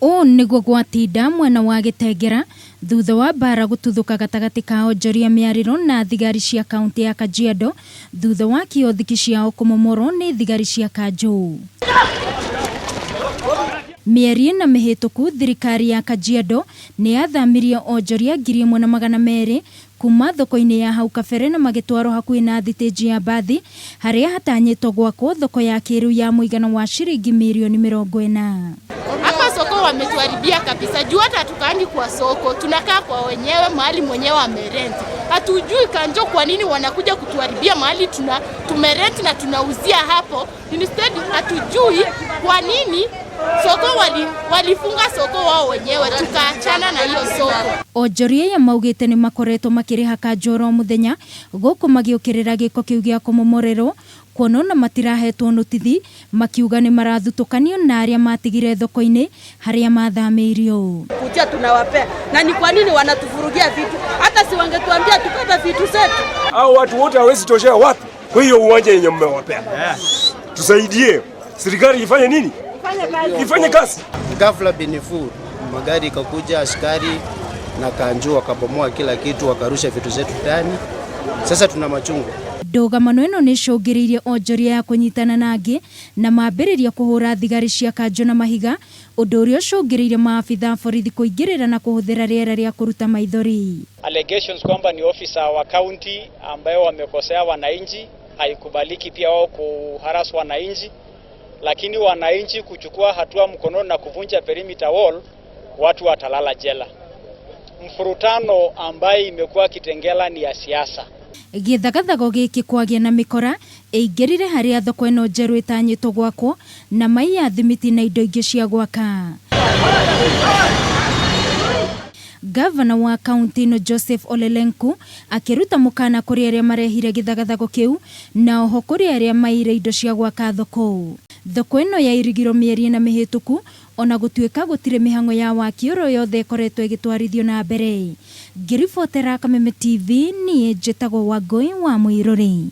O niguo gwatinda mwena wa Gitengera thutha wa bara gututhuka gatagati ka onjoria miariro na thigari cia kaunti ya Kajiado thutha wa kiothiki ciao kumomoro ni thigari cia Kanjo. Mieri na mihituku thirikari ya Kajiado ni yathamirie onjoria 1,200 kuma thoko-ini ya hau kabere na magitwaro hakuhi na thiteji ya bathi haria hatanyitwo gwakwo thoko ya kiru ya muigana wa shilingi milioni 40. Hapa soko wametuharibia kabisa. Juu hata tukaangi kwa soko, tunakaa kwa wenyewe mahali mwenyewe amerent. Hatujui Kanjo kwa nini wanakuja kutuharibia mahali tumerent na tunauzia hapo. Instead hatujui kwa nini soko walifunga soko wao wenyewe tukaachana na hiyo soko. Onjoria ya maugite ni makoretwo makiriha Kanjo muthenya guku magiukirira giko kiu gia kumomorero kuonona matirahetwo notithi makiuga ni marathutukanio na aria matigire thoko-ini haria mathamirio. Kutia tunawapea na ni kwa nini wanatuvurugia vitu? Hata si wangetuambia tupate vitu zetu. Hao watu wote hawezi toshea wapi? Kwa hiyo uwanja yenye mmewapea. Tusaidie. Serikali ifanye nini? Ifanye kazi. Ghafla binifu magari ikakuja askari na Kanjo wakabomoa kila kitu wakarusha vitu zetu ndani. Sasa tuna machungu. Ndogamano ino ni shogiririe onjoria ya kunyitana nangi na mambiriria kuhura thigari cia Kanjo na mahiga undu uria shogiririe maafitha borithi kuingirira na kuhuthira riera ria kuruta maithori. Allegations kwamba ni officer wa county ambayo wamekosea wananchi, haikubaliki pia wao kuharas wananchi, lakini wananchi kuchukua hatua mkononi na kuvunja perimeter wall, watu watalala jela. Mfurutano ambaye imekuwa Kitengela ni ya siasa. Githagathago giki kwagia na mikora eigirire haria thoko ino njeru itanyitwo gwakwo na maiya thimiti na indo ingi cia gwaka. Gavana wa kaunti ino Joseph Ole Lenku akiruta mukana kuri aria marehire githagathago kiu na oho kuri aria maire indo cia gwaka thoko. Thoko ino ya irigiro mieri na mihituku ona gutuika gutire mihango ya waki oro yothe koretwo igitwarithio na mbere. Ngiribotera Kameme TV ni njitagwo Wangui wa Muiruri.